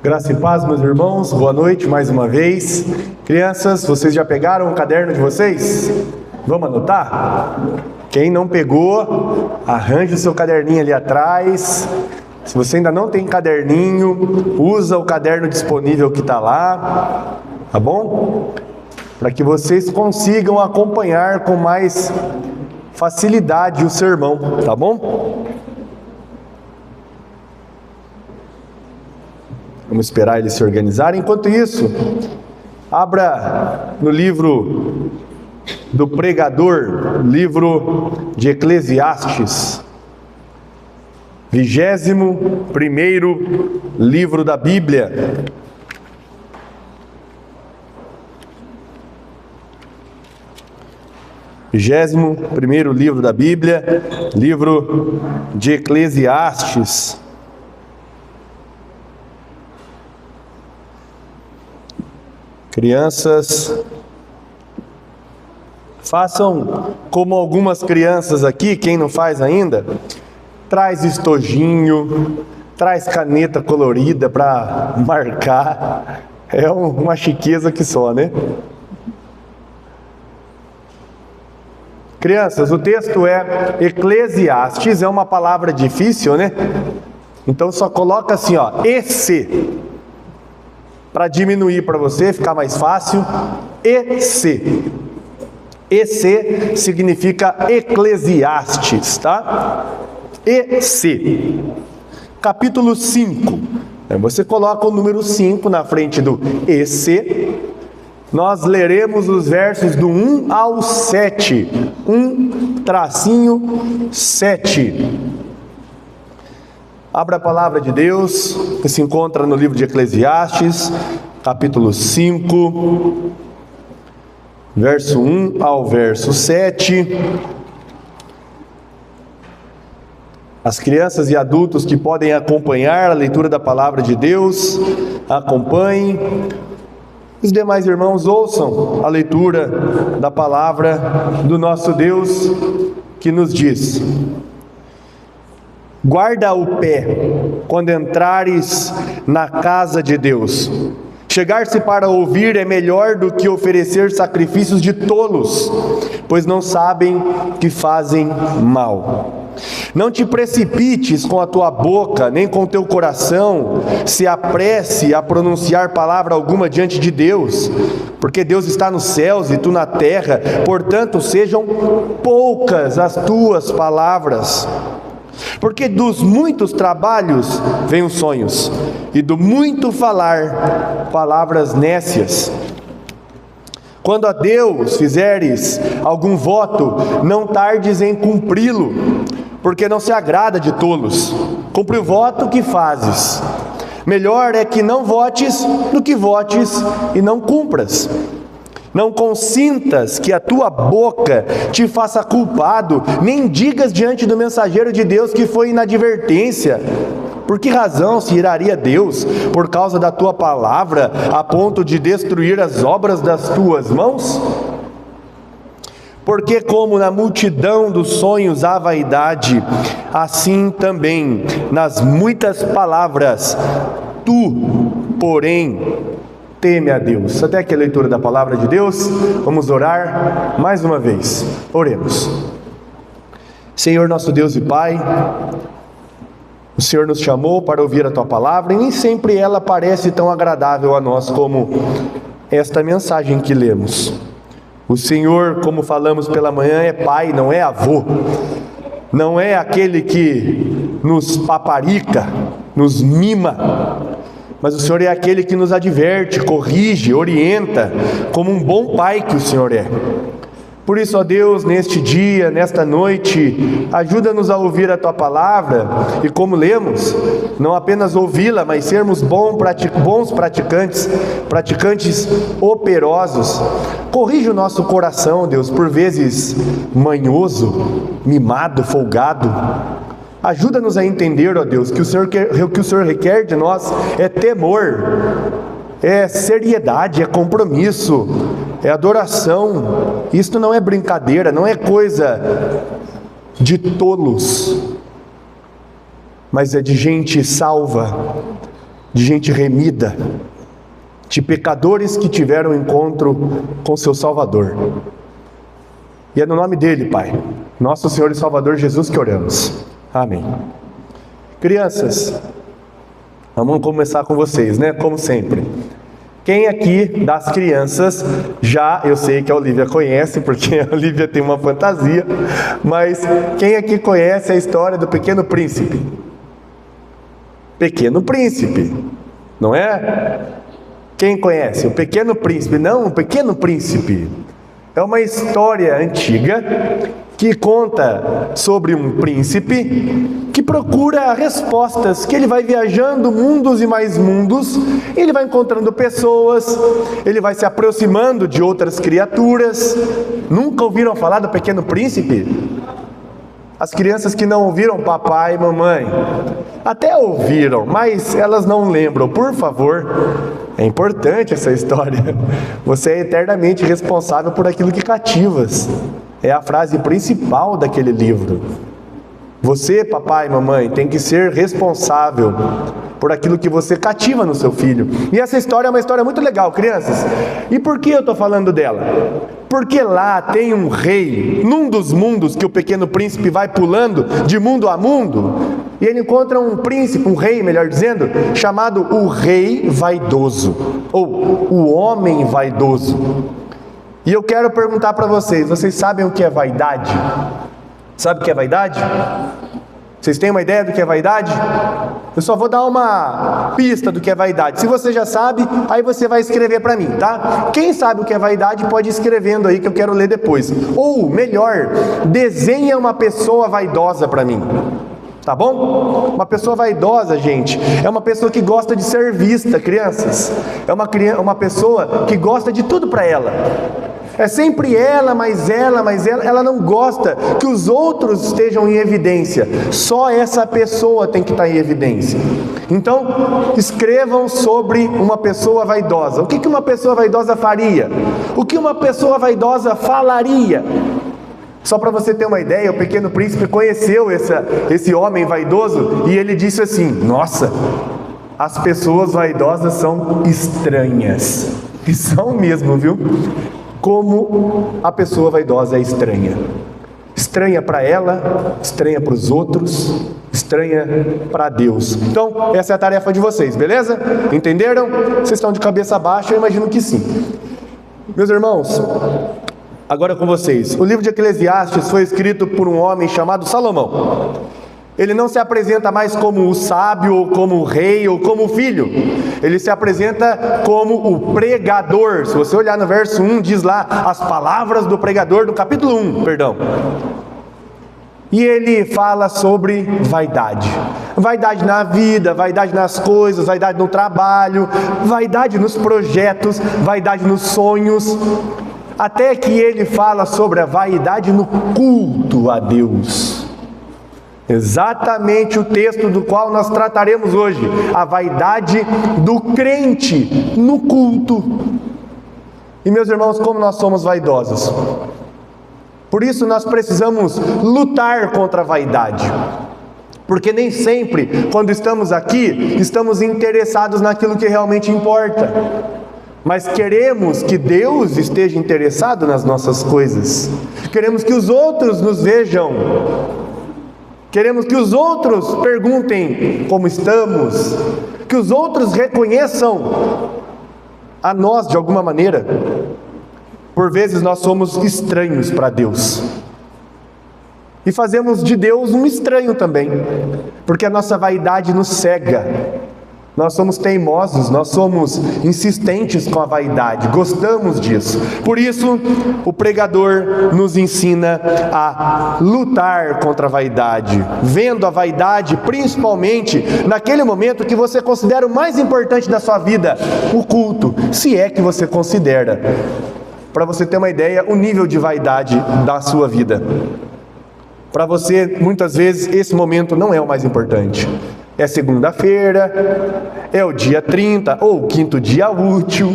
Graça e paz, meus irmãos, boa noite mais uma vez. Crianças, vocês já pegaram o caderno de vocês? Vamos anotar? Quem não pegou, arranje o seu caderninho ali atrás. Se você ainda não tem caderninho, usa o caderno disponível que está lá, tá bom? Para que vocês consigam acompanhar com mais facilidade o sermão, tá bom? Vamos esperar eles se organizarem. Enquanto isso, abra no livro do pregador, livro de Eclesiastes, 21º livro da Bíblia. Primeiro livro da Bíblia, livro de Eclesiastes. Crianças, façam como algumas crianças aqui, quem não faz ainda, traz estojinho, traz caneta colorida para marcar, é uma chiqueza que só, né? Crianças, o texto é Eclesiastes, é uma palavra difícil, né? Então só coloca assim, ó, esse, para diminuir para você, ficar mais fácil, esse. Esse significa Eclesiastes, tá? Esse. Capítulo 5. Você coloca o número 5 na frente do esse. Nós leremos os versos do 1 ao 7. 1-7. Abra a palavra de Deus, que se encontra no livro de Eclesiastes, capítulo 5, verso 1 ao verso 7. As crianças e adultos que podem acompanhar a leitura da palavra de Deus, acompanhem. Os demais irmãos ouçam a leitura da palavra do nosso Deus, que nos diz: guarda o pé quando entrares na casa de Deus. Chegar-se para ouvir é melhor do que oferecer sacrifícios de tolos, pois não sabem que fazem mal. Não te precipites com a tua boca, nem com teu coração, se apresse a pronunciar palavra alguma diante de Deus, porque Deus está nos céus e tu na terra, portanto sejam poucas as tuas palavras. Porque dos muitos trabalhos vêm os sonhos, e do muito falar, palavras nécias. Quando a Deus fizeres algum voto, não tardes em cumpri-lo, porque não se agrada de tolos. Cumpre o voto que fazes. Melhor é que não votes do que votes e não cumpras. Não consintas que a tua boca te faça culpado, nem digas diante do mensageiro de Deus que foi inadvertência. Por que razão se iraria Deus por causa da tua palavra, a ponto de destruir as obras das tuas mãos? Porque como na multidão dos sonhos há vaidade, assim também nas muitas palavras, tu, porém, teme a Deus. Até aqui a leitura da palavra de Deus. Vamos orar mais uma vez. Oremos. Senhor nosso Deus e Pai, o Senhor nos chamou para ouvir a Tua palavra e nem sempre ela parece tão agradável a nós como esta mensagem que lemos. O Senhor, como falamos pela manhã, é Pai, não é avô. Não é aquele que nos paparica, nos mima, mas o Senhor é aquele que nos adverte, corrige, orienta, como um bom pai que o Senhor é. Por isso, ó Deus, neste dia, nesta noite, ajuda-nos a ouvir a Tua palavra e, como lemos, não apenas ouvi-la, mas sermos bons praticantes, praticantes operosos. Corrige o nosso coração, Deus, por vezes manhoso, mimado, folgado. Ajuda-nos a entender, ó Deus, que o Senhor requer de nós é temor, é seriedade, é compromisso, é adoração. Isto não é brincadeira, não é coisa de tolos, mas é de gente salva, de gente remida, de pecadores que tiveram encontro com seu Salvador. E é no nome dele, Pai, nosso Senhor e Salvador Jesus, que oramos. Amém. Crianças, vamos começar com vocês, né? Como sempre. Quem aqui das crianças já, eu sei que a Olivia conhece, porque a Olivia tem uma fantasia, mas quem aqui conhece a história do Pequeno Príncipe? Pequeno Príncipe, não é? Quem conhece? O Pequeno Príncipe? Não, o Pequeno Príncipe é uma história antiga que conta sobre um príncipe que procura respostas, que ele vai viajando mundos e mais mundos, ele vai encontrando pessoas, ele vai se aproximando de outras criaturas. Nunca ouviram falar do Pequeno Príncipe? As crianças que não ouviram papai e mamãe, até ouviram, mas elas não lembram. Por favor, é importante essa história. Você é eternamente responsável por aquilo que cativas. É a frase principal daquele livro. Você, papai e mamãe, tem que ser responsável por aquilo que você cativa no seu filho. E essa história é uma história muito legal, crianças. E por que eu estou falando dela? Porque lá tem um rei, num dos mundos que o Pequeno Príncipe vai pulando de mundo a mundo, e ele encontra um príncipe, um rei, melhor dizendo, chamado o Rei Vaidoso, ou o Homem Vaidoso. E eu quero perguntar para vocês sabem o que é vaidade? Sabe o que é vaidade? Vocês têm uma ideia do que é vaidade? Eu só vou dar uma pista do que é vaidade. Se você já sabe, aí você vai escrever para mim, tá? Quem sabe o que é vaidade pode ir escrevendo aí que eu quero ler depois. Ou, melhor, desenha uma pessoa vaidosa para mim. Tá bom? Uma pessoa vaidosa, gente, é uma pessoa que gosta de ser vista, crianças. É uma pessoa que gosta de tudo para ela. É sempre ela, ela não gosta que os outros estejam em evidência. Só essa pessoa tem que estar em evidência. Então, escrevam sobre uma pessoa vaidosa. O que uma pessoa vaidosa faria? O que uma pessoa vaidosa falaria? Só para você ter uma ideia, o Pequeno Príncipe conheceu esse homem vaidoso e ele disse assim: nossa, as pessoas vaidosas são estranhas. E são mesmo, viu? Como a pessoa vaidosa é estranha. Estranha para ela, estranha para os outros, estranha para Deus. Então, essa é a tarefa de vocês, beleza? Entenderam? Vocês estão de cabeça baixa? Eu imagino que sim. Meus irmãos, agora com vocês. O livro de Eclesiastes foi escrito por um homem chamado Salomão. Ele não se apresenta mais como o sábio, ou como o rei, ou como o filho. Ele se apresenta como o pregador. Se você olhar no verso 1, diz lá as palavras do pregador, do capítulo 1, perdão. E ele fala sobre vaidade. Vaidade na vida, vaidade nas coisas, vaidade no trabalho, vaidade nos projetos, vaidade nos sonhos. Até que ele fala sobre a vaidade no culto a Deus. Exatamente o texto do qual nós trataremos hoje, a vaidade do crente no culto. E meus irmãos, como nós somos vaidosos? Por isso nós precisamos lutar contra a vaidade. Porque nem sempre, quando estamos aqui, estamos interessados naquilo que realmente importa. Mas queremos que Deus esteja interessado nas nossas coisas. Queremos que os outros nos vejam. Queremos que os outros perguntem como estamos, que os outros reconheçam a nós de alguma maneira. Por vezes nós somos estranhos para Deus. E fazemos de Deus um estranho também, porque a nossa vaidade nos cega. Nós somos teimosos, nós somos insistentes com a vaidade, gostamos disso. Por isso, o pregador nos ensina a lutar contra a vaidade, vendo a vaidade principalmente naquele momento que você considera o mais importante da sua vida, o culto, se é que você considera. Para você ter uma ideia, o nível de vaidade da sua vida. Para você, muitas vezes, esse momento não é o mais importante. É segunda-feira, é o dia 30, ou o quinto dia útil,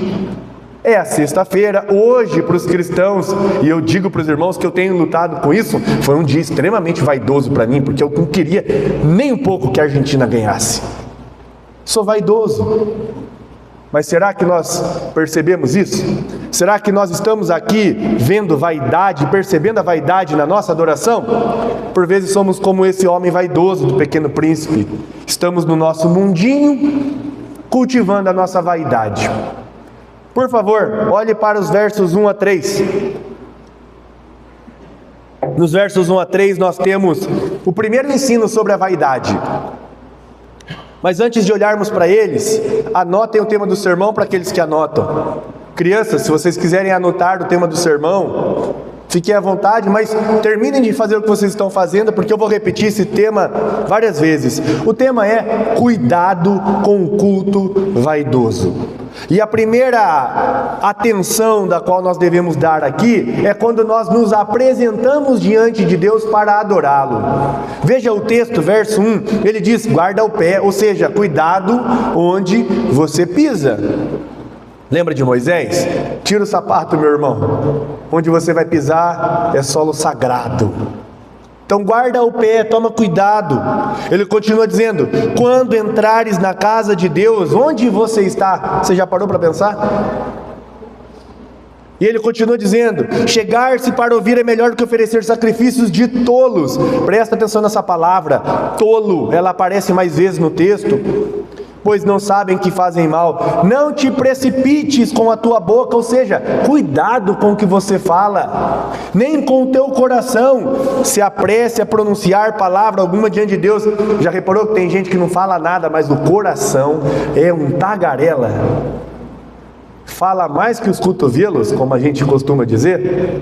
é a sexta-feira. Hoje, para os cristãos, e eu digo para os irmãos que eu tenho lutado com isso, foi um dia extremamente vaidoso para mim, porque eu não queria nem um pouco que a Argentina ganhasse. Sou vaidoso. Mas será que nós percebemos isso? Será que nós estamos aqui vendo vaidade, percebendo a vaidade na nossa adoração? Por vezes somos como esse homem vaidoso do Pequeno Príncipe. Estamos no nosso mundinho, cultivando a nossa vaidade. Por favor, olhe para os versos 1 a 3. Nos versos 1 a 3 nós temos o primeiro ensino sobre a vaidade. Mas antes de olharmos para eles, anotem o tema do sermão para aqueles que anotam. Crianças, se vocês quiserem anotar o tema do sermão, fiquem à vontade, mas terminem de fazer o que vocês estão fazendo, porque eu vou repetir esse tema várias vezes. O tema é cuidado com o culto vaidoso. E a primeira atenção da qual nós devemos dar aqui é quando nós nos apresentamos diante de Deus para adorá-lo. Veja o texto, verso 1, ele diz, guarda o pé, ou seja, cuidado onde você pisa. Lembra de Moisés? Tira o sapato, meu irmão. Onde você vai pisar é solo sagrado. Então guarda o pé, toma cuidado. Ele continua dizendo, quando entrares na casa de Deus, onde você está? Você já parou para pensar? E ele continua dizendo, chegar-se para ouvir é melhor do que oferecer sacrifícios de tolos. Presta atenção nessa palavra, tolo, ela aparece mais vezes no texto. Pois não sabem que fazem mal. Não te precipites com a tua boca, ou seja, cuidado com o que você fala. Nem com o teu coração se apresse a pronunciar palavra alguma diante de Deus. Já reparou que tem gente que não fala nada, mas o coração é um tagarela. Fala mais que os cotovelos, como a gente costuma dizer.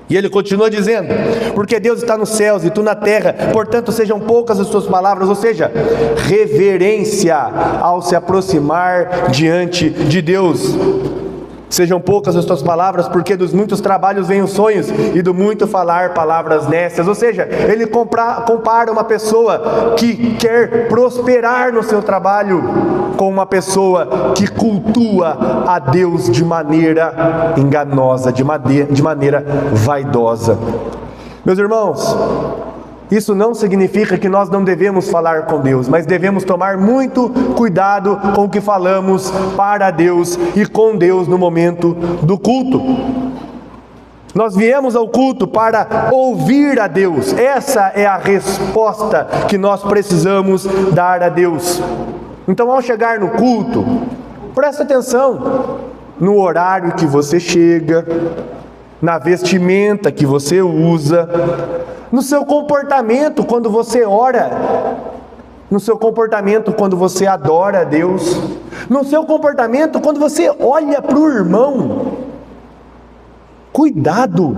E ele continua dizendo, porque Deus está nos céus e tu na terra, portanto sejam poucas as tuas palavras, ou seja, reverência ao se aproximar diante de Deus. Sejam poucas as tuas palavras, porque dos muitos trabalhos vêm os sonhos, e do muito falar palavras nécias. Ou seja, ele compara uma pessoa que quer prosperar no seu trabalho com uma pessoa que cultua a Deus de maneira enganosa, de maneira vaidosa. Meus irmãos, isso não significa que nós não devemos falar com Deus, mas devemos tomar muito cuidado com o que falamos para Deus e com Deus no momento do culto. Nós viemos ao culto para ouvir a Deus. Essa é a resposta que nós precisamos dar a Deus. Então, ao chegar no culto, presta atenção no horário que você chega, na vestimenta que você usa, no seu comportamento quando você ora, no seu comportamento quando você adora a Deus, no seu comportamento quando você olha para o irmão. Cuidado,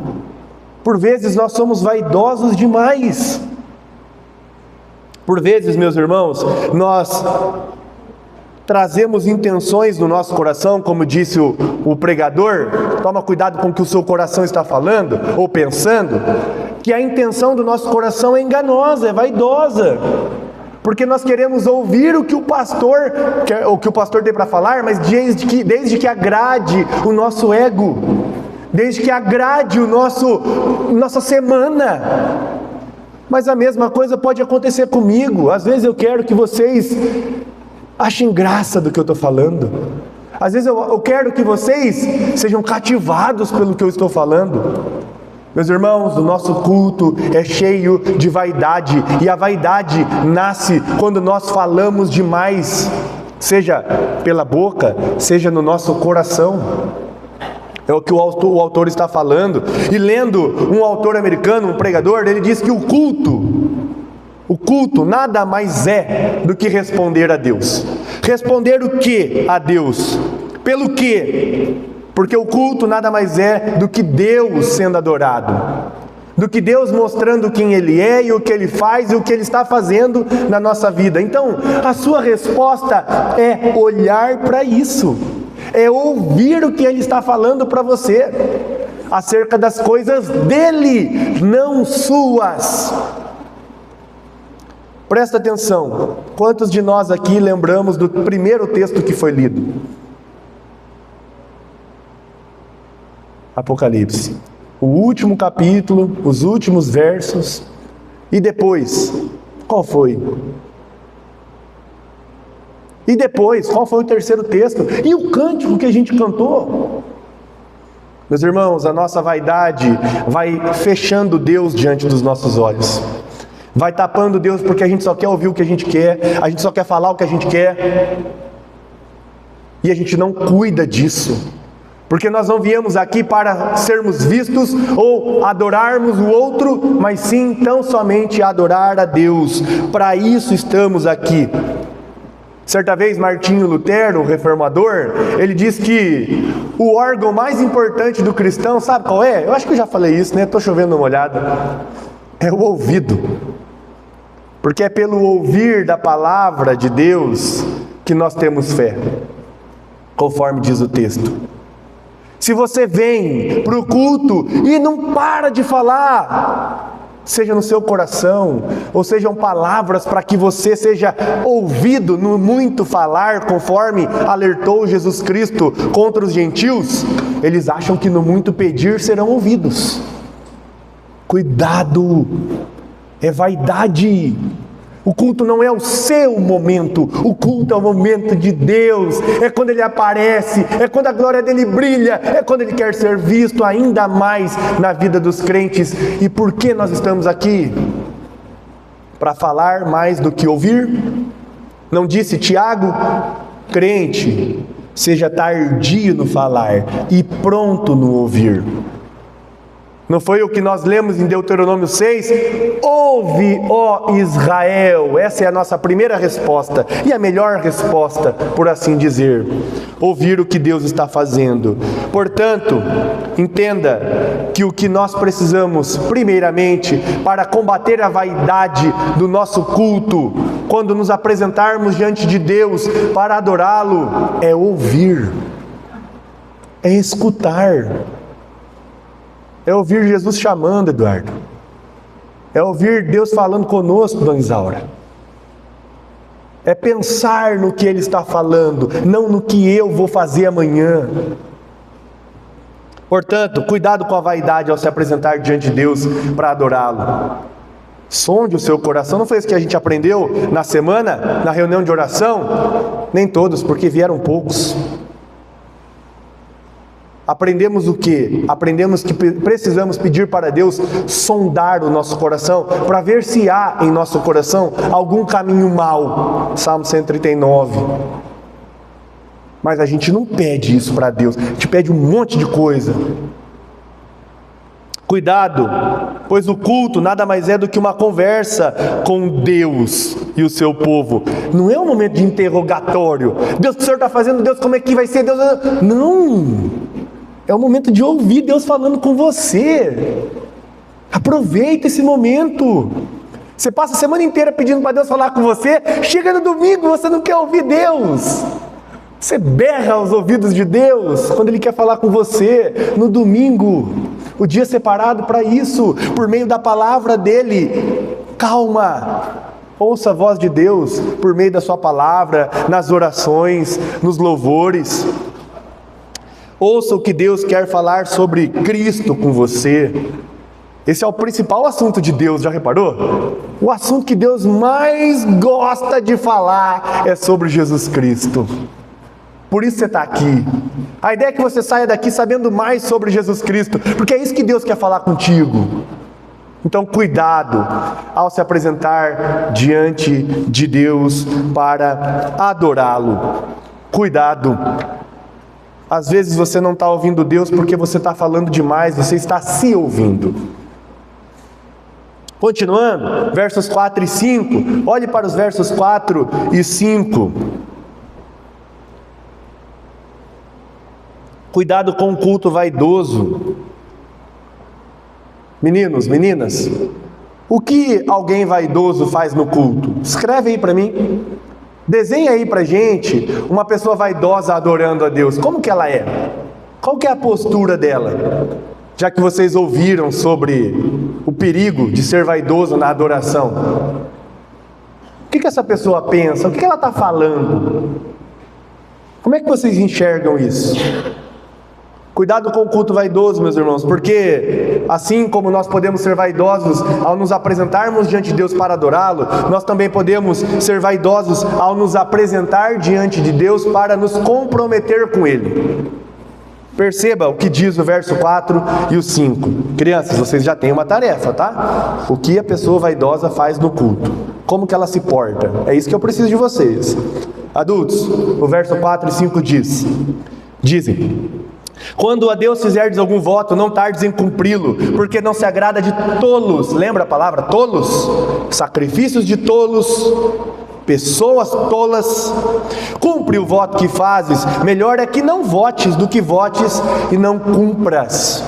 por vezes nós somos vaidosos demais. Por vezes, meus irmãos, nós trazemos intenções no nosso coração, como disse o pregador, toma cuidado com o que o seu coração está falando ou pensando, que a intenção do nosso coração é enganosa, é vaidosa, porque nós queremos ouvir o que o pastor tem para falar, mas desde que agrade o nosso ego, desde que agrade nossa semana. Mas a mesma coisa pode acontecer comigo. Às vezes eu quero que vocês achem graça do que eu estou falando. Às vezes eu quero que vocês sejam cativados pelo que eu estou falando. Meus irmãos, o nosso culto é cheio de vaidade, e a vaidade nasce quando nós falamos demais, seja pela boca, seja no nosso coração. É o que o autor está falando. E lendo um autor americano, um pregador, ele diz que o culto nada mais é do que responder a Deus. Responder o que a Deus? Pelo quê? Porque o culto nada mais é do que Deus sendo adorado, do que Deus mostrando quem Ele é e o que Ele faz e o que Ele está fazendo na nossa vida. Então, a sua resposta é olhar para isso, é ouvir o que Ele está falando para você, acerca das coisas dEle, não suas. Presta atenção, quantos de nós aqui lembramos do primeiro texto que foi lido? Apocalipse. O último capítulo, os últimos versos. E depois, qual foi? E depois, qual foi o terceiro texto? E o cântico que a gente cantou? Meus irmãos, a nossa vaidade vai fechando Deus diante dos nossos olhos. Vai tapando Deus porque a gente só quer ouvir o que a gente quer, a gente só quer falar o que a gente quer. E a gente não cuida disso. Porque nós não viemos aqui para sermos vistos ou adorarmos o outro, mas sim, tão somente adorar a Deus. Para isso estamos aqui. Certa vez, Martinho Lutero, o reformador, ele diz que o órgão mais importante do cristão, sabe qual é? Eu acho que eu já falei isso, né? Estou chovendo uma olhada. É o ouvido. Porque é pelo ouvir da palavra de Deus que nós temos fé, conforme diz o texto. Se você vem para o culto e não para de falar, seja no seu coração, ou sejam palavras para que você seja ouvido no muito falar, conforme alertou Jesus Cristo contra os gentios, eles acham que no muito pedir serão ouvidos. Cuidado, é vaidade. O culto não é o seu momento, o culto é o momento de Deus, é quando Ele aparece, é quando a glória dEle brilha, é quando Ele quer ser visto ainda mais na vida dos crentes. E por que nós estamos aqui? Para falar mais do que ouvir? Não disse Tiago? Crente, seja tardio no falar e pronto no ouvir. Não foi o que nós lemos em Deuteronômio 6? Ouve, ó Israel. Essa é a nossa primeira resposta. E a melhor resposta, por assim dizer. Ouvir o que Deus está fazendo. Portanto, entenda que o que nós precisamos, primeiramente, para combater a vaidade do nosso culto, quando nos apresentarmos diante de Deus para adorá-lo, é ouvir. É escutar. É ouvir Jesus chamando, Eduardo. É ouvir Deus falando conosco, Dona Isaura. É pensar no que Ele está falando, não no que eu vou fazer amanhã. Portanto, cuidado com a vaidade ao se apresentar diante de Deus para adorá-lo. Sonde o seu coração. Não foi isso que a gente aprendeu na semana, na reunião de oração? Nem todos, porque vieram poucos. Aprendemos o quê? Aprendemos que precisamos pedir para Deus sondar o nosso coração, para ver se há em nosso coração algum caminho mau. Salmo 139. Mas a gente não pede isso para Deus, a gente pede um monte de coisa. Cuidado, pois o culto nada mais é do que uma conversa com Deus e o seu povo. Não é um momento de interrogatório. Deus, o que o Senhor está fazendo? Deus, como é que vai ser? Deus, não! É o momento de ouvir Deus falando com você. Aproveita esse momento. Você passa a semana inteira pedindo para Deus falar com você. Chega no domingo, você não quer ouvir Deus. Você berra aos ouvidos de Deus quando Ele quer falar com você. No domingo, o dia separado para isso, por meio da palavra dEle. Calma. Ouça a voz de Deus por meio da sua palavra, nas orações, nos louvores. Ouça o que Deus quer falar sobre Cristo com você. Esse é o principal assunto de Deus, já reparou? O assunto que Deus mais gosta de falar é sobre Jesus Cristo. Por isso você está aqui. A ideia é que você saia daqui sabendo mais sobre Jesus Cristo, porque é isso que Deus quer falar contigo. Então, cuidado ao se apresentar diante de Deus para adorá-lo. Cuidado. Às vezes você não está ouvindo Deus porque você está falando demais, você está se ouvindo. Continuando, versos 4 e 5. Olhe para os versos 4 e 5. Cuidado com o culto vaidoso. Meninos, meninas, o que alguém vaidoso faz no culto? Escreve aí para mim. Desenha aí pra gente uma pessoa vaidosa adorando a Deus. Como que ela é? Qual que é a postura dela? Já que vocês ouviram sobre o perigo de ser vaidoso na adoração. O que essa pessoa pensa? O que ela está falando? Como é que vocês enxergam isso? Cuidado com o culto vaidoso, meus irmãos, porque assim como nós podemos ser vaidosos ao nos apresentarmos diante de Deus para adorá-lo, nós também podemos ser vaidosos ao nos apresentar diante de Deus para nos comprometer com Ele. Perceba o que diz o verso 4 e o 5. Crianças, vocês já têm uma tarefa, tá? O que a pessoa vaidosa faz no culto? Como que ela se porta? É isso que eu preciso de vocês. Adultos, o verso 4 e 5 dizem: quando a Deus fizerdes algum voto, não tardes em cumpri-lo, porque não se agrada de tolos. Lembra a palavra tolos? Sacrifícios de tolos, pessoas tolas. Cumpre o voto que fazes, melhor é que não votes do que votes e não cumpras.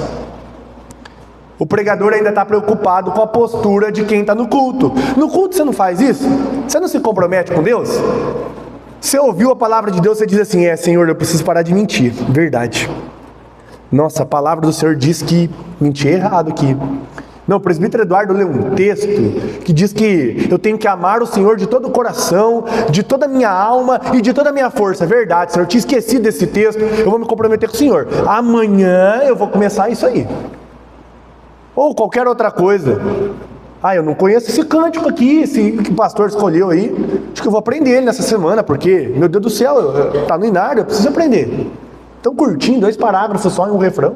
O pregador ainda está preocupado com a postura de quem está no culto. No culto você não faz isso? Você não se compromete com Deus? Você ouviu a palavra de Deus, você diz assim: Senhor, eu preciso parar de mentir. Verdade. Nossa, a palavra do Senhor diz que menti errado aqui. Não, o presbítero Eduardo leu um texto que diz que eu tenho que amar o Senhor de todo o coração, de toda a minha alma e de toda a minha força. Verdade, Senhor, eu tinha esquecido desse texto, eu vou me comprometer com o Senhor. Amanhã eu vou começar isso aí. Ou qualquer outra coisa. Eu não conheço esse cântico aqui, esse que o pastor escolheu aí. Acho que eu vou aprender ele nessa semana, porque, meu Deus do céu, está no inário, eu preciso aprender. Tão curtinho, 2 parágrafos só em um refrão.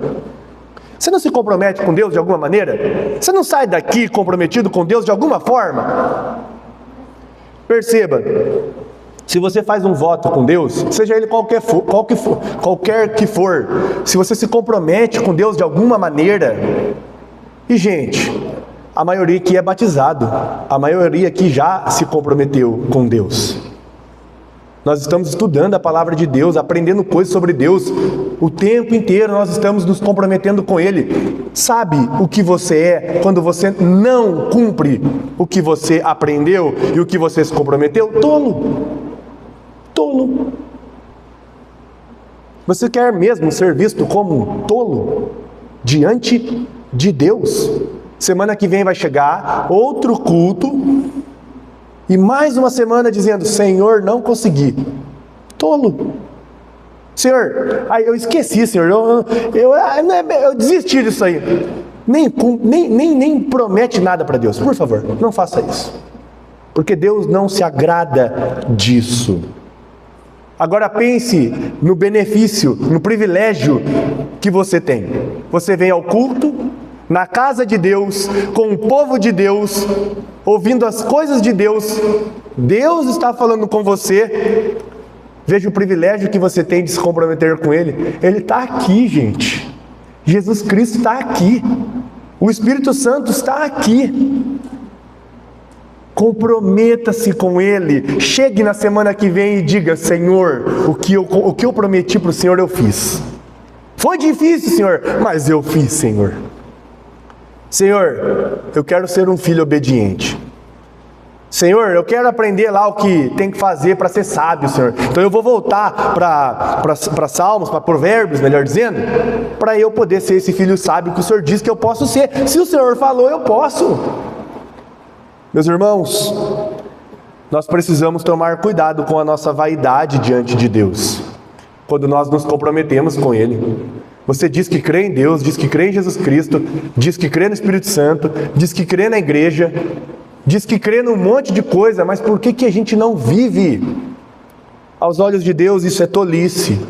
Você não se compromete com Deus de alguma maneira? Você não sai daqui comprometido com Deus de alguma forma? Perceba, se você faz um voto com Deus, seja ele qualquer que for, se você se compromete com Deus de alguma maneira, e gente, a maioria aqui é batizado, a maioria aqui já se comprometeu com Deus. Nós estamos estudando a palavra de Deus, aprendendo coisas sobre Deus, o tempo inteiro nós estamos nos comprometendo com Ele. Sabe o que você é quando você não cumpre o que você aprendeu e o que você se comprometeu? Tolo. Tolo. Você quer mesmo ser visto como um tolo diante de Deus? Semana que vem vai chegar outro culto e mais uma semana dizendo: Senhor, não consegui. Tolo. Senhor, eu esqueci, Senhor, eu desisti disso aí. Nem promete nada para Deus, por favor, não faça isso, porque Deus não se agrada disso. Agora pense no benefício, no privilégio que você tem. Você vem ao culto, na casa de Deus, com o povo de Deus, ouvindo as coisas de Deus. Deus está falando com você. Veja o privilégio que você tem de se comprometer com Ele. Ele está aqui, gente. Jesus Cristo está aqui. O Espírito Santo está aqui. Comprometa-se com Ele. Chegue na semana que vem e diga: Senhor, o que eu prometi para o Senhor eu fiz. Foi difícil, Senhor, mas eu fiz, Senhor. Senhor, eu quero ser um filho obediente. Senhor, eu quero aprender lá o que tem que fazer para ser sábio, Senhor. Então eu vou voltar para Salmos, para Provérbios, melhor dizendo, para eu poder ser esse filho sábio que o Senhor diz que eu posso ser. Se o Senhor falou, eu posso. Meus irmãos, nós precisamos tomar cuidado com a nossa vaidade diante de Deus, quando nós nos comprometemos com Ele. Você diz que crê em Deus, diz que crê em Jesus Cristo, diz que crê no Espírito Santo, diz que crê na igreja, diz que crê num monte de coisa, mas por que a gente não vive? Aos olhos de Deus isso é tolice.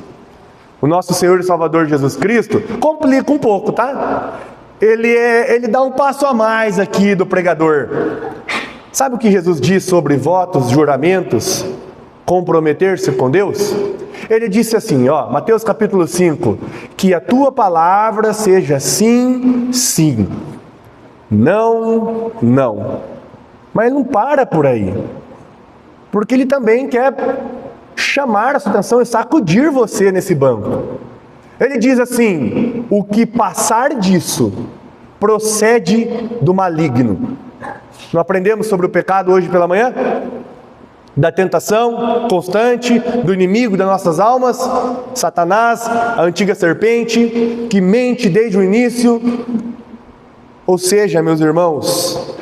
O nosso Senhor e Salvador Jesus Cristo complica um pouco, tá? Ele dá um passo a mais aqui do pregador. Sabe o que Jesus diz sobre votos, juramentos, comprometer-se com Deus? Ele disse assim, Mateus capítulo 5, que a tua palavra seja sim, sim, não, não. Mas ele não para por aí, porque ele também quer chamar a sua atenção e sacudir você nesse banco. Ele diz assim: o que passar disso procede do maligno. Não aprendemos sobre o pecado hoje pela manhã? Da tentação constante do inimigo das nossas almas, Satanás, a antiga serpente, que mente desde o início. Ou seja, meus irmãos,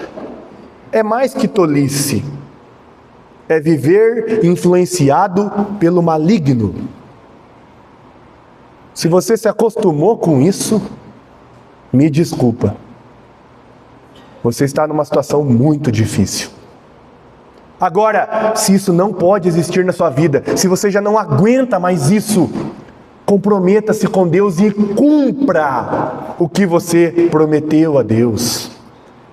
é mais que tolice, é viver influenciado pelo maligno. Se você se acostumou com isso, me desculpa. Você está numa situação muito difícil. Agora, se isso não pode existir na sua vida, se você já não aguenta mais isso, comprometa-se com Deus e cumpra o que você prometeu a Deus.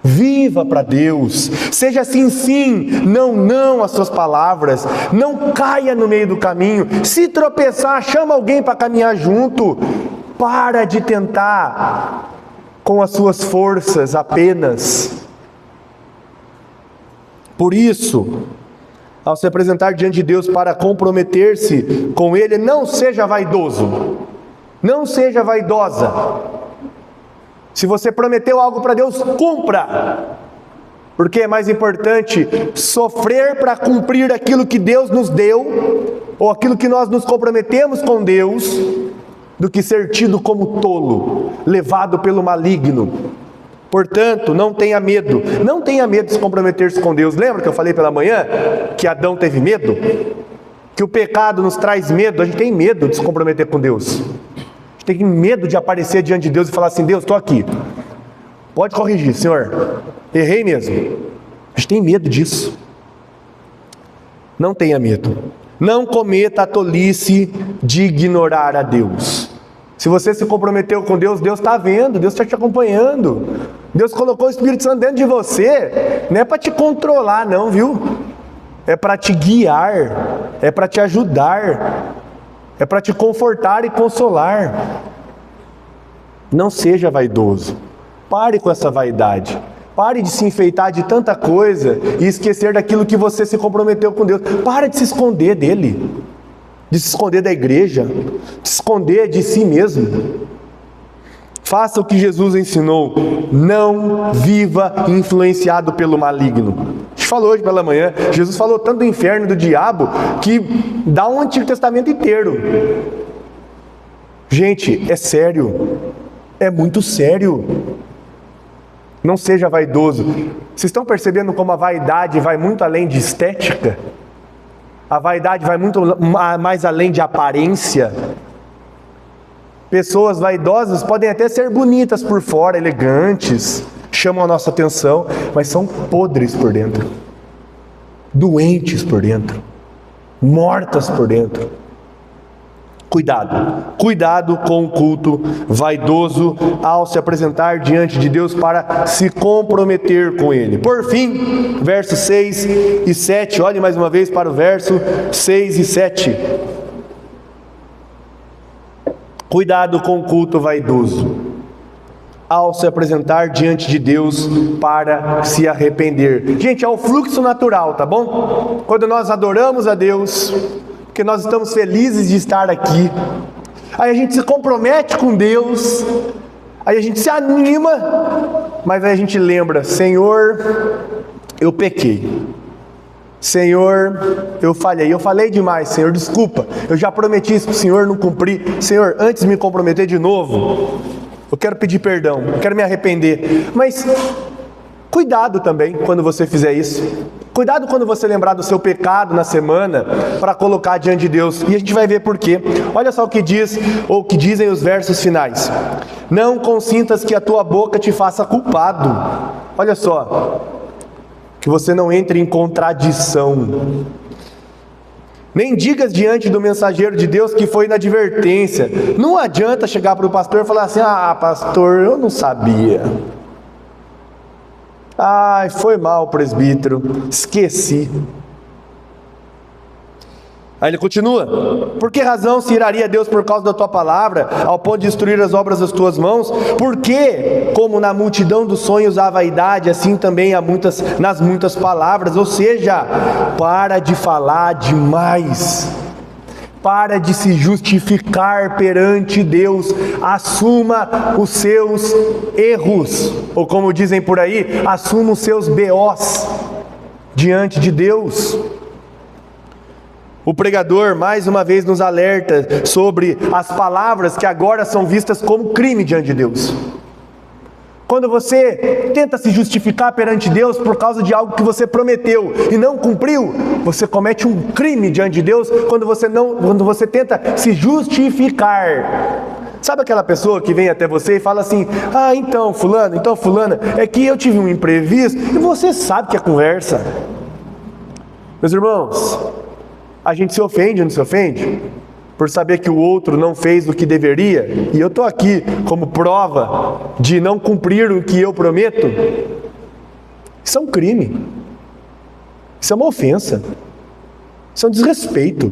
Viva para Deus. Seja assim sim, não, não às suas palavras. Não caia no meio do caminho. Se tropeçar, chama alguém para caminhar junto. Para de tentar com as suas forças apenas. Por isso, ao se apresentar diante de Deus para comprometer-se com Ele, não seja vaidoso, não seja vaidosa. Se você prometeu algo para Deus, cumpra, porque é mais importante sofrer para cumprir aquilo que Deus nos deu, ou aquilo que nós nos comprometemos com Deus, do que ser tido como tolo, levado pelo maligno. Portanto, não tenha medo de se comprometer-se com Deus. Lembra que eu falei pela manhã que Adão teve medo? Que o pecado nos traz medo. A gente tem medo de se comprometer com Deus. A gente tem medo de aparecer diante de Deus e falar assim: Deus, estou aqui, pode corrigir, Senhor, errei mesmo. A gente tem medo disso. Não tenha medo. Não cometa a tolice de ignorar a Deus. Se você se comprometeu com Deus, Deus está vendo, Deus está te acompanhando. Deus colocou o Espírito Santo dentro de você, não é para te controlar não, viu? É para te guiar, é para te ajudar, é para te confortar e consolar. Não seja vaidoso, pare com essa vaidade. Pare de se enfeitar de tanta coisa e esquecer daquilo que você se comprometeu com Deus. Pare de se esconder dele, de se esconder da igreja, de se esconder de si mesmo. Faça o que Jesus ensinou. Não viva influenciado pelo maligno. A gente falou hoje pela manhã, Jesus falou tanto do inferno e do diabo que dá um Antigo Testamento inteiro. Gente, é sério. É muito sério. Não seja vaidoso. Vocês estão percebendo como a vaidade vai muito além de estética? A vaidade vai muito mais além de aparência. Pessoas vaidosas podem até ser bonitas por fora, elegantes, chamam a nossa atenção, mas são podres por dentro, doentes por dentro, mortas por dentro. Cuidado com o culto vaidoso ao se apresentar diante de Deus para se comprometer com Ele. Por fim, versos 6 e 7, olhe mais uma vez para o verso 6 e 7. Cuidado com o culto vaidoso ao se apresentar diante de Deus para se arrepender. Gente, é o fluxo natural, tá bom? Quando nós adoramos a Deus, porque nós estamos felizes de estar aqui, aí a gente se compromete com Deus, aí a gente se anima, mas aí a gente lembra: Senhor, eu pequei, Senhor, eu falei demais, Senhor, desculpa, eu já prometi isso para o Senhor, não cumpri. Senhor, antes de me comprometer de novo, eu quero pedir perdão, eu quero me arrepender. Mas cuidado também quando você fizer isso. Cuidado quando você lembrar do seu pecado na semana para colocar diante de Deus. E a gente vai ver por quê. Olha só o que diz, ou o que dizem os versos finais: não consintas que a tua boca te faça culpado. Olha só, que você não entre em contradição. Nem digas diante do mensageiro de Deus que foi na advertência. Não adianta chegar para o pastor e falar assim: ah, pastor, eu não sabia. Ai, foi mal, presbítero, esqueci. Aí ele continua: por que razão se iraria Deus por causa da tua palavra, ao ponto de destruir as obras das tuas mãos? Porque, como na multidão dos sonhos há vaidade, assim também há nas muitas palavras. Ou seja, para de falar demais. Para de se justificar perante Deus. Assuma os seus erros, ou como dizem por aí, assuma os seus BOs diante de Deus. O pregador mais uma vez nos alerta sobre as palavras que agora são vistas como crime diante de Deus. quando você tenta se justificar perante Deus por causa de algo que você prometeu e não cumpriu, você comete um crime diante de Deus quando você tenta se justificar. Sabe aquela pessoa que vem até você e fala assim: ah, então fulano, então fulana, é que eu tive um imprevisto, e você sabe que é conversa. Meus irmãos, a gente se ofende, não se ofende? Por saber que o outro não fez o que deveria, e eu estou aqui como prova de não cumprir o que eu prometo. Isso é um crime, isso é uma ofensa, isso é um desrespeito.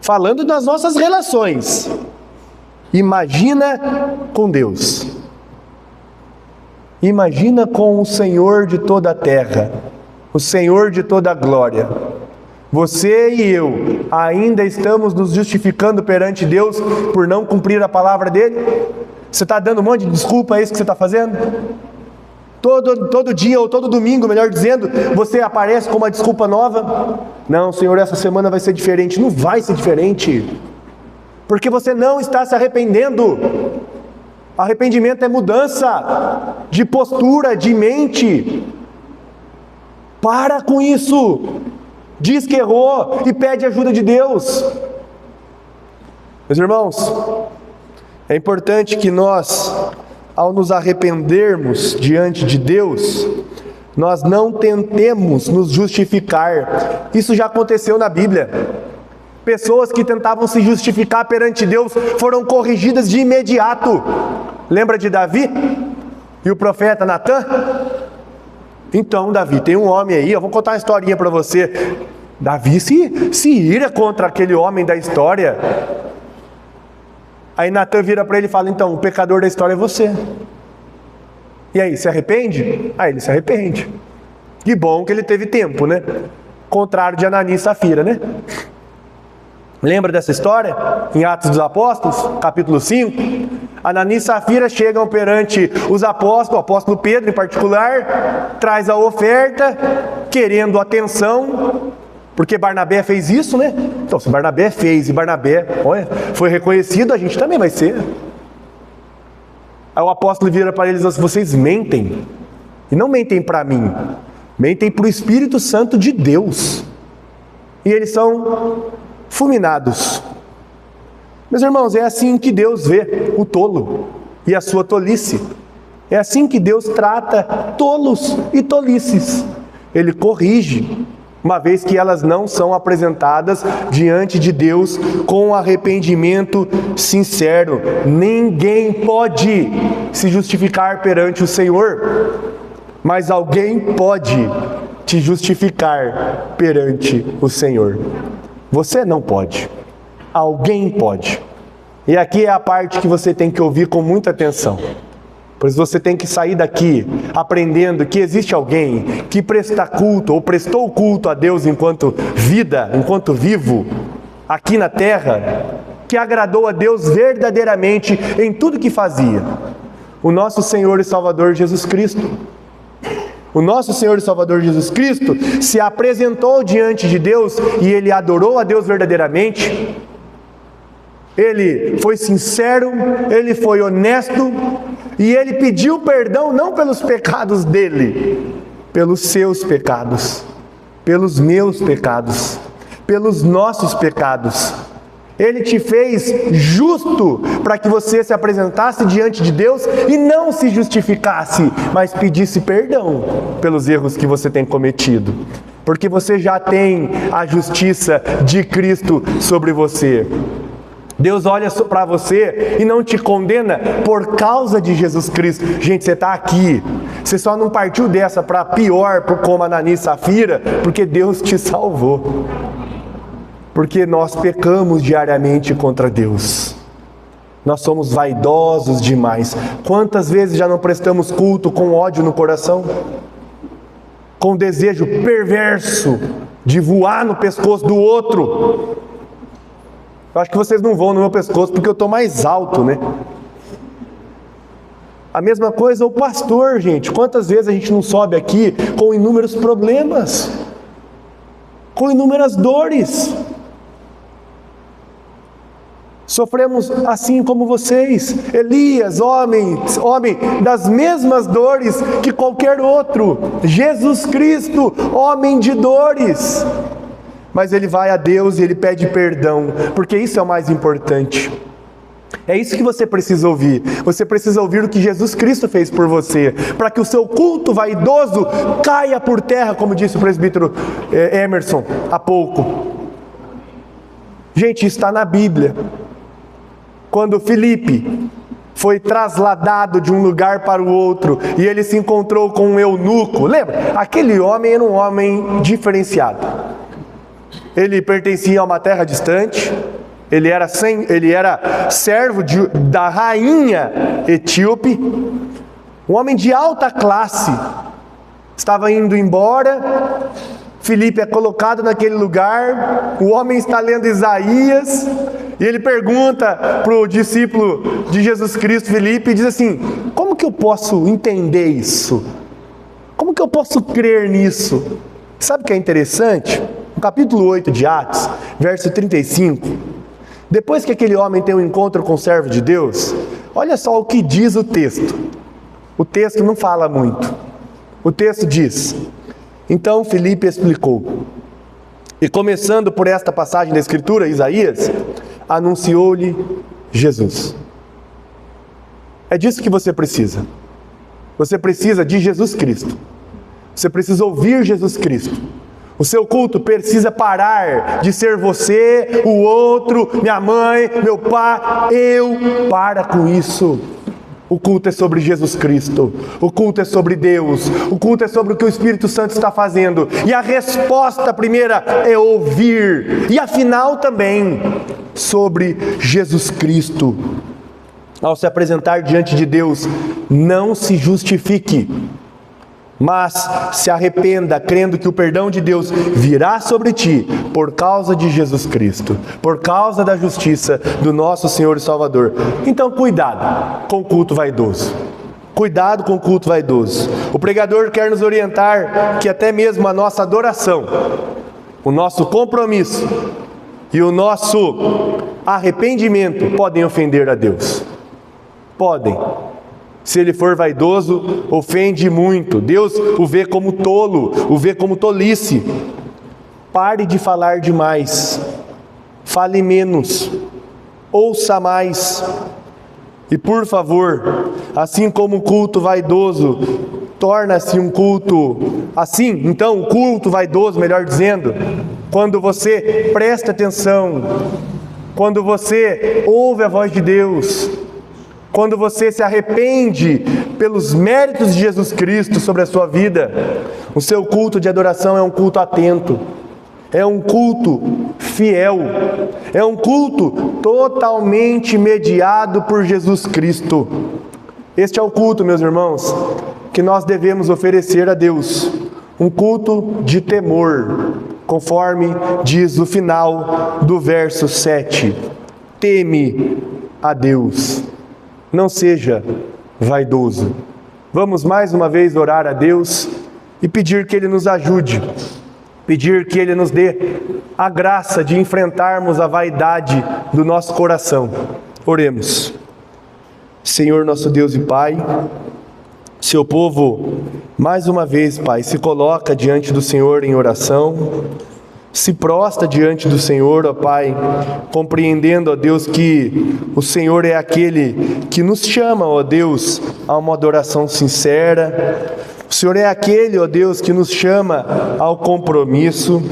Falando das nossas relações, imagina com Deus, imagina com o Senhor de toda a terra, o Senhor de toda a glória. Você e eu ainda estamos nos justificando perante Deus por não cumprir a palavra dele? Você está dando um monte de desculpa, é isso que você está fazendo? Todo dia ou todo domingo, melhor dizendo, você aparece com uma desculpa nova. Não, Senhor, essa semana vai ser diferente. Não vai ser diferente, porque você não está se arrependendo. Arrependimento é mudança de postura, de mente. Para com isso. Diz que errou e pede ajuda de Deus. Meus irmãos, é importante que nós, ao nos arrependermos diante de Deus, nós não tentemos nos justificar. Isso já aconteceu na Bíblia. Pessoas que tentavam se justificar perante Deus foram corrigidas de imediato. Lembra de Davi e o profeta Natã? Então, Davi, tem um homem aí, eu vou contar uma historinha para você. Davi se ira contra aquele homem da história. Aí Natã vira para ele e fala: então, o pecador da história é você. E aí, se arrepende? Aí ele se arrepende. Que bom que ele teve tempo, né? Contrário de Ananias e Safira, né? Lembra dessa história? Em Atos dos Apóstolos, capítulo 5. Ananias e Safira chegam perante os apóstolos, o apóstolo Pedro em particular, traz a oferta, querendo atenção, porque Barnabé fez isso, né? Então, se Barnabé fez e Barnabé, olha, foi reconhecido, a gente também vai ser. Aí o apóstolo vira para eles: vocês mentem, e não mentem para mim, mentem para o Espírito Santo de Deus. E eles são fulminados. Meus irmãos, é assim que Deus vê o tolo e a sua tolice. É assim que Deus trata tolos e tolices. Ele corrige, uma vez que elas não são apresentadas diante de Deus com arrependimento sincero. Ninguém pode se justificar perante o Senhor, mas alguém pode te justificar perante o Senhor. Você não pode, alguém pode. E aqui é a parte que você tem que ouvir com muita atenção, pois você tem que sair daqui aprendendo que existe alguém que presta culto, ou prestou culto a Deus enquanto vida, enquanto vivo, aqui na terra, que agradou a Deus verdadeiramente em tudo que fazia. O nosso Senhor e Salvador Jesus Cristo. O nosso Senhor e Salvador Jesus Cristo se apresentou diante de Deus e Ele adorou a Deus verdadeiramente. Ele foi sincero, Ele foi honesto e Ele pediu perdão não pelos pecados dele, pelos seus pecados, pelos meus pecados, pelos nossos pecados. Ele te fez justo para que você se apresentasse diante de Deus e não se justificasse, mas pedisse perdão pelos erros que você tem cometido, porque você já tem a justiça de Cristo sobre você. Deus olha para você e não te condena por causa de Jesus Cristo. Gente, você está aqui, você só não partiu dessa para pior, como Ananias e Safira, porque Deus te salvou. Porque nós pecamos diariamente contra Deus. Nós somos vaidosos demais. Quantas vezes já não prestamos culto com ódio no coração? Com desejo perverso de voar no pescoço do outro. Eu acho que vocês não vão no meu pescoço porque eu estou mais alto, né? A mesma coisa o pastor, gente. Quantas vezes a gente não sobe aqui com inúmeros problemas, com inúmeras dores? Sofremos assim como vocês. Elias, homem das mesmas dores que qualquer outro. Jesus Cristo, homem de dores. Mas ele vai a Deus e ele pede perdão, porque isso é o mais importante. É isso que você precisa ouvir. Você precisa ouvir o que Jesus Cristo fez por você, para que o seu culto vaidoso caia por terra, como disse o presbítero Emerson há pouco. Gente, isso está na Bíblia. Quando Filipe foi trasladado de um lugar para o outro e ele se encontrou com um eunuco, lembra? Aquele homem era um homem diferenciado. Ele pertencia a uma terra distante, ele era servo da rainha etíope, um homem de alta classe, estava indo embora. Filipe é colocado naquele lugar, o homem está lendo Isaías, e ele pergunta para o discípulo de Jesus Cristo, Filipe, e diz assim: como que eu posso entender isso? Como que eu posso crer nisso? Sabe o que é interessante? No capítulo 8 de Atos, verso 35, depois que aquele homem tem um encontro com o servo de Deus, olha só o que diz o texto. O texto não fala muito. O texto diz: então Filipe explicou, e começando por esta passagem da Escritura, Isaías, anunciou-lhe Jesus. É disso que você precisa. Você precisa de Jesus Cristo. Você precisa ouvir Jesus Cristo. O seu culto precisa parar de ser você, o outro, minha mãe, meu pai. Para com isso. O culto é sobre Jesus Cristo. O culto é sobre Deus. O culto é sobre o que o Espírito Santo está fazendo. E a resposta primeira é ouvir. E a final também sobre Jesus Cristo. Ao se apresentar diante de Deus, não se justifique, mas se arrependa, crendo que o perdão de Deus virá sobre ti por causa de Jesus Cristo, por causa da justiça do nosso Senhor e Salvador. Então cuidado com o culto vaidoso. Cuidado com o culto vaidoso. O pregador quer nos orientar que até mesmo a nossa adoração, o nosso compromisso e o nosso arrependimento podem ofender a Deus. Podem. Se ele for vaidoso, ofende muito. Deus o vê como tolo, o vê como tolice. Pare de falar demais. Fale menos. Ouça mais. E por favor, assim como o culto vaidoso torna-se um culto assim, então o culto vaidoso, melhor dizendo, quando você presta atenção, quando você ouve a voz de Deus, quando você se arrepende pelos méritos de Jesus Cristo sobre a sua vida, o seu culto de adoração é um culto atento, é um culto fiel, é um culto totalmente mediado por Jesus Cristo. Este é o culto, meus irmãos, que nós devemos oferecer a Deus, um culto de temor, conforme diz o final do verso 7. Teme a Deus. Não seja vaidoso. Vamos mais uma vez orar a Deus e pedir que Ele nos ajude, pedir que Ele nos dê a graça de enfrentarmos a vaidade do nosso coração. Oremos. Senhor nosso Deus e Pai, seu povo, mais uma vez, Pai, se coloca diante do Senhor em oração, se prostra diante do Senhor, ó Pai, compreendendo, ó Deus, que o Senhor é aquele que nos chama, ó Deus, a uma adoração sincera. O Senhor é aquele, ó Deus, que nos chama ao compromisso.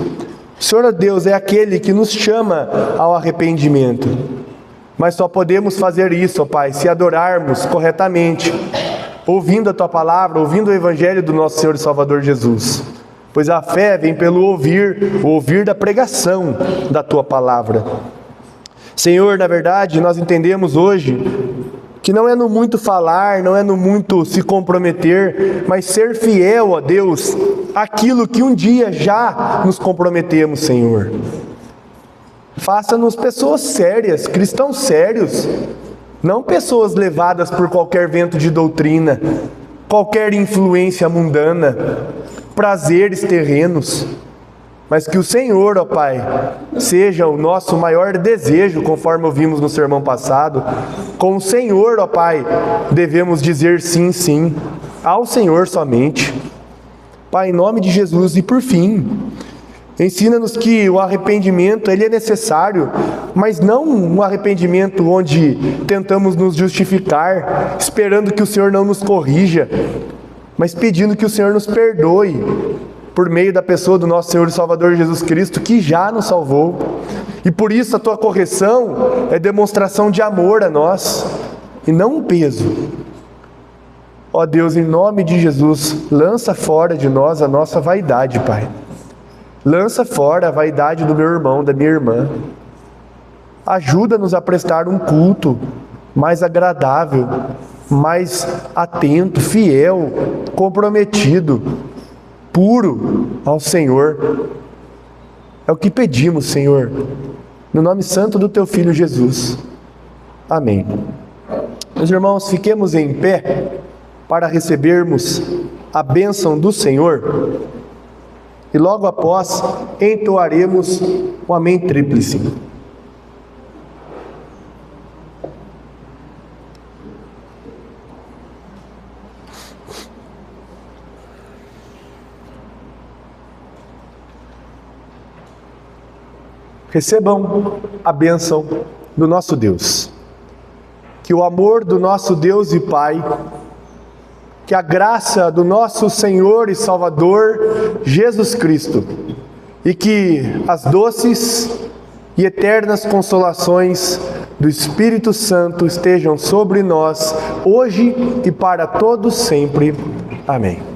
O Senhor, ó Deus, é aquele que nos chama ao arrependimento. Mas só podemos fazer isso, ó Pai, se adorarmos corretamente, ouvindo a Tua palavra, ouvindo o Evangelho do nosso Senhor e Salvador Jesus. Pois a fé vem pelo ouvir, o ouvir da pregação da Tua palavra. Senhor, na verdade, nós entendemos hoje que não é no muito falar, não é no muito se comprometer, mas ser fiel a Deus, aquilo que um dia já nos comprometemos, Senhor. Faça-nos pessoas sérias, cristãos sérios, não pessoas levadas por qualquer vento de doutrina, qualquer influência mundana, prazeres terrenos. mas que o Senhor, ó Pai, seja o nosso maior desejo, conforme ouvimos no sermão passado. Com o Senhor, ó Pai, devemos dizer sim, sim, ao Senhor somente. Pai, em nome de Jesus, e por fim, ensina-nos que o arrependimento, ele é necessário, mas não um arrependimento onde tentamos nos justificar, esperando que o Senhor não nos corrija, mas pedindo que o Senhor nos perdoe, por meio da pessoa do nosso Senhor e Salvador Jesus Cristo, que já nos salvou. E por isso a tua correção é demonstração de amor a nós, e não um peso. Ó Deus, em nome de Jesus, lança fora de nós a nossa vaidade, Pai. Lança fora a vaidade do meu irmão, da minha irmã. Ajuda-nos a prestar um culto mais agradável, mais atento, fiel, comprometido, puro ao Senhor. É o que pedimos, Senhor, no nome santo do Teu Filho Jesus. Amém. Meus irmãos, fiquemos em pé para recebermos a bênção do Senhor e logo após entoaremos o Amém Tríplice. Recebam a bênção do nosso Deus. Que o amor do nosso Deus e Pai, que a graça do nosso Senhor e Salvador Jesus Cristo, e que as doces e eternas consolações do Espírito Santo estejam sobre nós, hoje e para todos sempre. Amém.